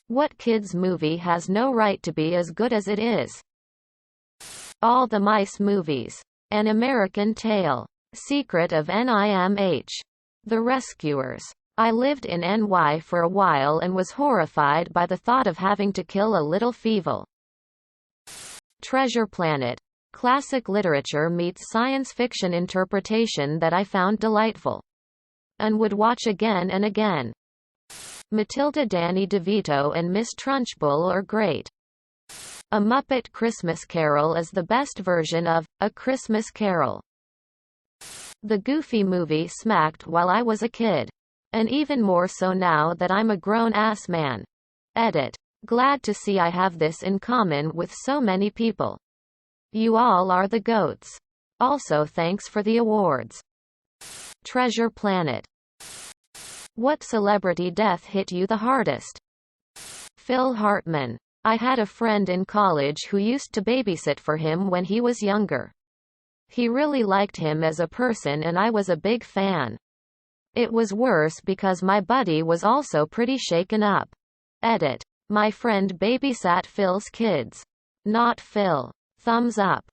What kids movie has no right to be as good as it is? All the Mice movies. An American Tale. Secret of NIMH. The Rescuers. I lived in NY for a while and was horrified by the thought of having to kill a little feeble. Treasure Planet. Classic literature meets science fiction interpretation that I found delightful. And would watch again and again. Matilda, Danny DeVito and Miss Trunchbull are great. A Muppet Christmas Carol is the best version of A Christmas Carol. The Goofy movie smacked while I was a kid. And even more so now that I'm a grown-ass man. Edit. Glad to see I have this in common with so many people. You all are the goats. Also thanks for the awards. Treasure Planet. What celebrity death hit you the hardest? Phil Hartman. I had a friend in college who used to babysit for him when he was younger. He really liked him as a person and I was a big fan. It was worse because my buddy was also pretty shaken up. Edit. My friend babysat Phil's kids. Not Phil. Thumbs up.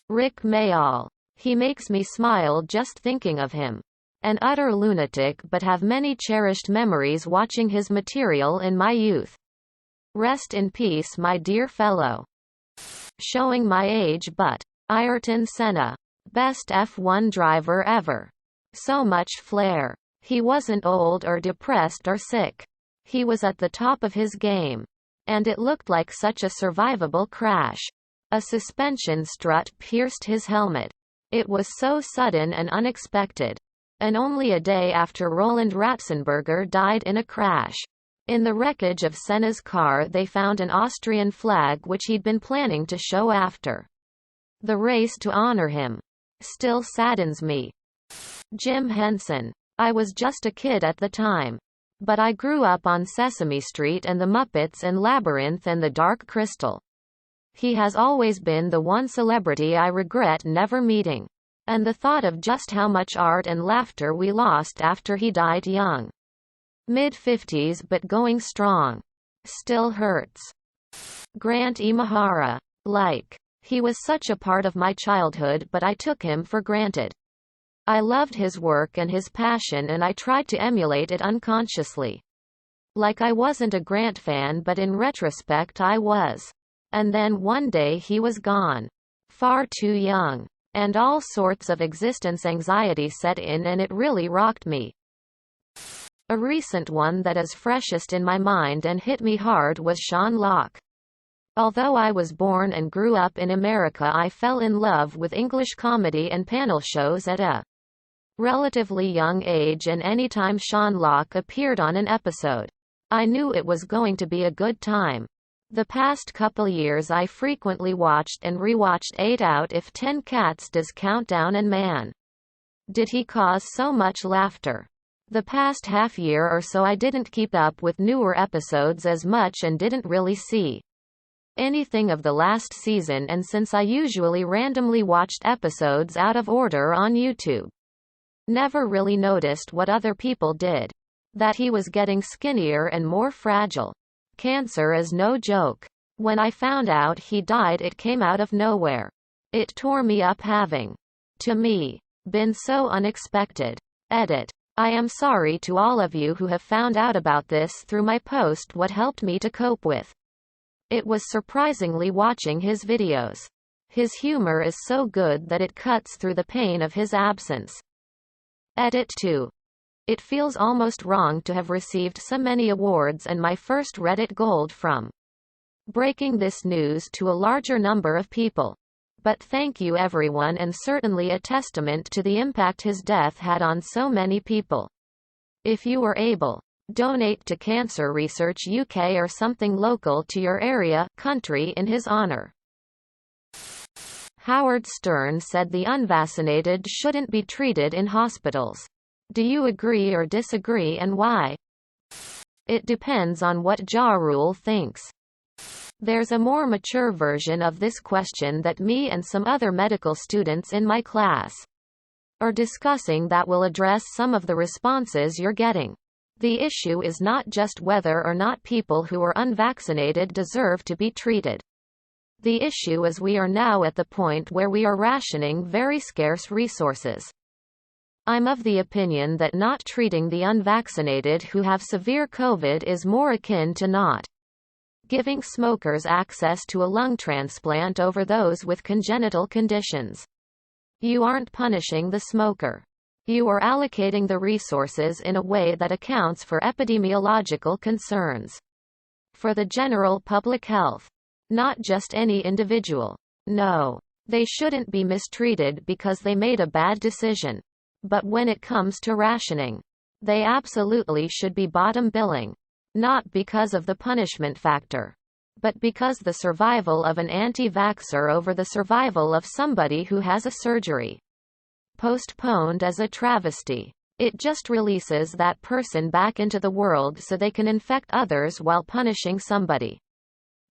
Rick Mayall. He makes me smile just thinking of him. An utter lunatic but have many cherished memories watching his material in my youth. Rest in peace my dear fellow. Showing my age but. Ayrton Senna. Best F1 driver ever. So much flair. He wasn't old or depressed or sick. He was at the top of his game. And it looked like such a survivable crash. A suspension strut pierced his helmet. It was so sudden and unexpected. And only a day after Roland Ratzenberger died in a crash. In the wreckage of Senna's car they found an Austrian flag which he'd been planning to show after the race to honor him. Still saddens me. Jim Henson. I was just a kid at the time. But I grew up on Sesame Street and the Muppets and Labyrinth and the Dark Crystal. He has always been the one celebrity I regret never meeting. And the thought of just how much art and laughter we lost after he died young. Mid-50s but going strong. Still hurts. Grant Imahara. Like. He was such a part of my childhood but I took him for granted. I loved his work and his passion and I tried to emulate it unconsciously. Like I wasn't a Grant fan but in retrospect I was. And then one day he was gone. Far too young. And all sorts of existence anxiety set in and it really rocked me. A recent one that is freshest in my mind and hit me hard was Sean Locke. Although I was born and grew up in America, I fell in love with English comedy and panel shows at a relatively young age, and anytime Sean Locke appeared on an episode, I knew it was going to be a good time. The past couple years I frequently watched and rewatched 8 Out If 10 Cats Does Countdown, and man, did he cause so much laughter. The past half year or so I didn't keep up with newer episodes as much and didn't really see anything of the last season, and since I usually randomly watched episodes out of order on YouTube, never really noticed what other people did. That he was getting skinnier and more fragile. Cancer is no joke. When I found out he died it came out of nowhere. It tore me up, having, to me, been so unexpected. Edit. I am sorry to all of you who have found out about this through my post. What helped me to cope with it was surprisingly watching his videos. His humor is so good that it cuts through the pain of his absence. Edit 2. It feels almost wrong to have received so many awards and my first Reddit Gold from breaking this news to a larger number of people. But thank you everyone, and certainly a testament to the impact his death had on so many people. If you were able, donate to Cancer Research UK or something local to your area, country in his honor. Howard Stern said the unvaccinated shouldn't be treated in hospitals. Do you agree or disagree, and why? It depends on what Ja Rule thinks. There's a more mature version of this question that me and some other medical students in my class are discussing that will address some of the responses you're getting. The issue is not just whether or not people who are unvaccinated deserve to be treated. The issue is we are now at the point where we are rationing very scarce resources. I'm of the opinion that not treating the unvaccinated who have severe COVID is more akin to not giving smokers access to a lung transplant over those with congenital conditions. You aren't punishing the smoker. You are allocating the resources in a way that accounts for epidemiological concerns. For the general public health. Not just any individual. No. They shouldn't be mistreated because they made a bad decision. But when it comes to rationing, they absolutely should be bottom billing. Not because of the punishment factor, but because the survival of an anti-vaxxer over the survival of somebody who has a surgery postponed as a travesty. It just releases that person back into the world so they can infect others while punishing somebody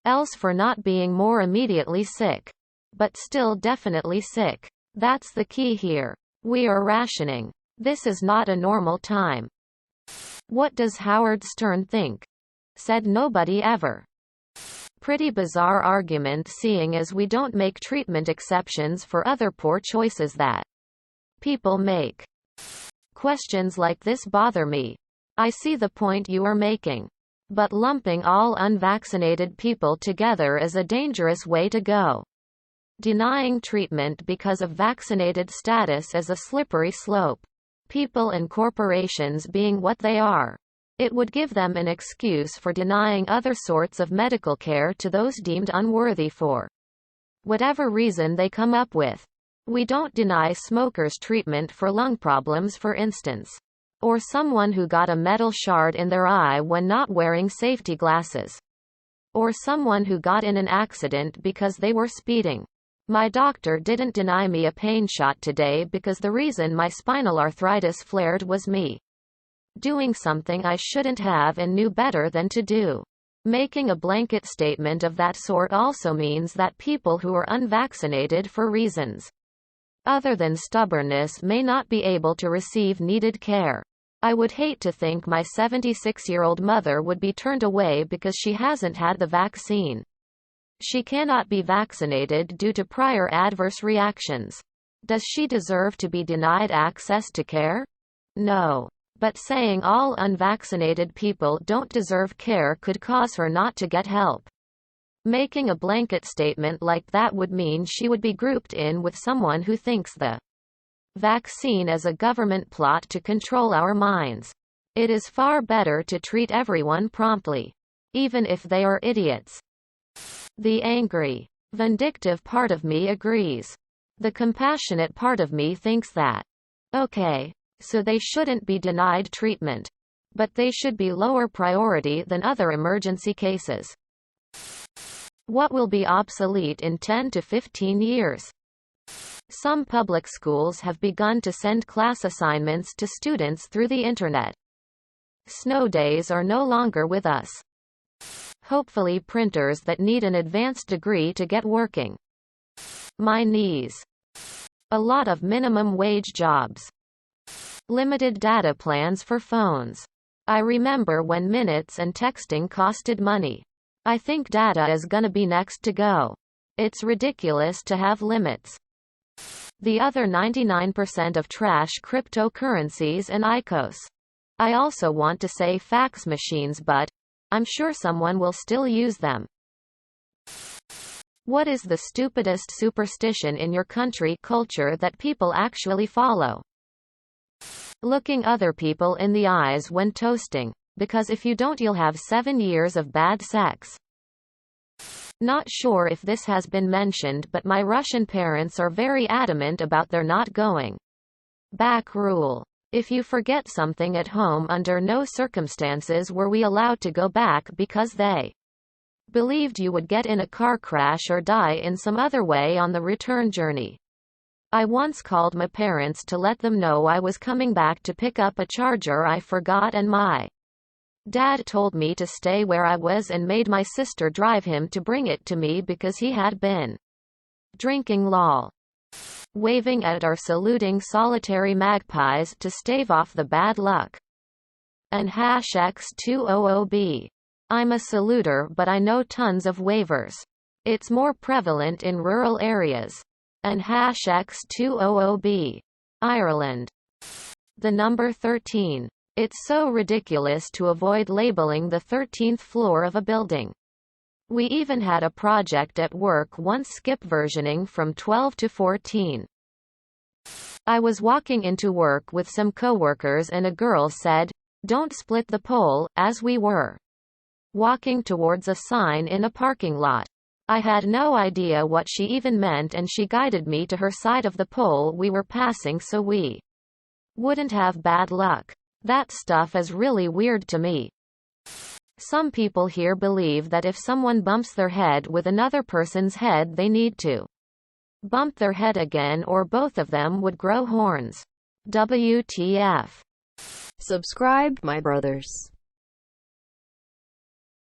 else for not being more immediately sick. But still definitely sick. That's the key here. We are rationing. This is not a normal time. What does Howard Stern think? Said nobody ever. Pretty bizarre argument seeing as we don't make treatment exceptions for other poor choices that people make. Questions like this bother me. I see the point you are making. But lumping all unvaccinated people together is a dangerous way to go. Denying treatment because of vaccinated status is a slippery slope. People and corporations being what they are, it would give them an excuse for denying other sorts of medical care to those deemed unworthy for whatever reason they come up with. We don't deny smokers treatment for lung problems, for instance. Or someone who got a metal shard in their eye when not wearing safety glasses. Or someone who got in an accident because they were speeding. My doctor didn't deny me a pain shot today because the reason my spinal arthritis flared was me doing something I shouldn't have and knew better than to do. Making a blanket statement of that sort also means that people who are unvaccinated for reasons other than stubbornness may not be able to receive needed care. I would hate to think my 76-year-old mother would be turned away because she hasn't had the vaccine. She cannot be vaccinated due to prior adverse reactions. Does she deserve to be denied access to care? No. But saying all unvaccinated people don't deserve care could cause her not to get help. Making a blanket statement like that would mean she would be grouped in with someone who thinks the vaccine is a government plot to control our minds. It is far better to treat everyone promptly, even if they are idiots. The angry, vindictive part of me agrees. The compassionate part of me thinks that, okay, so they shouldn't be denied treatment. But they should be lower priority than other emergency cases. What will be obsolete in 10 to 15 years? Some public schools have begun to send class assignments to students through the internet. Snow days are no longer with us. Hopefully printers that need an advanced degree to get working. My knees. A lot of minimum wage jobs. Limited data plans for phones. I remember when minutes and texting costed money. I think data is gonna be next to go. It's ridiculous to have limits. The other 99% of trash cryptocurrencies and ICOs. I also want to say fax machines, but I'm sure someone will still use them. What is the stupidest superstition in your country culture that people actually follow? Looking other people in the eyes when toasting, because if you don't you'll have 7 years of bad sex. Not sure if this has been mentioned, but my Russian parents are very adamant about their not going back rule. If you forget something at home, under no circumstances were we allowed to go back because they believed you would get in a car crash or die in some other way on the return journey. I once called my parents to let them know I was coming back to pick up a charger I forgot, and my dad told me to stay where I was and made my sister drive him to bring it to me because he had been drinking. Lol. Waving at or saluting solitary magpies to stave off the bad luck. and #X200B. I'm a saluter but I know tons of waivers. It's more prevalent in rural areas. And #X200B. Ireland. The number 13. It's so ridiculous to avoid labeling the 13th floor of a building. We even had a project at work once skip versioning from 12 to 14. I was walking into work with some coworkers and a girl said, "Don't split the pole," as we were walking towards a sign in a parking lot. I had no idea what she even meant and she guided me to her side of the pole we were passing so we wouldn't have bad luck. That stuff is really weird to me. Some people here believe that if someone bumps their head with another person's head they need to bump their head again or both of them would grow horns. WTF. Subscribe, my brothers.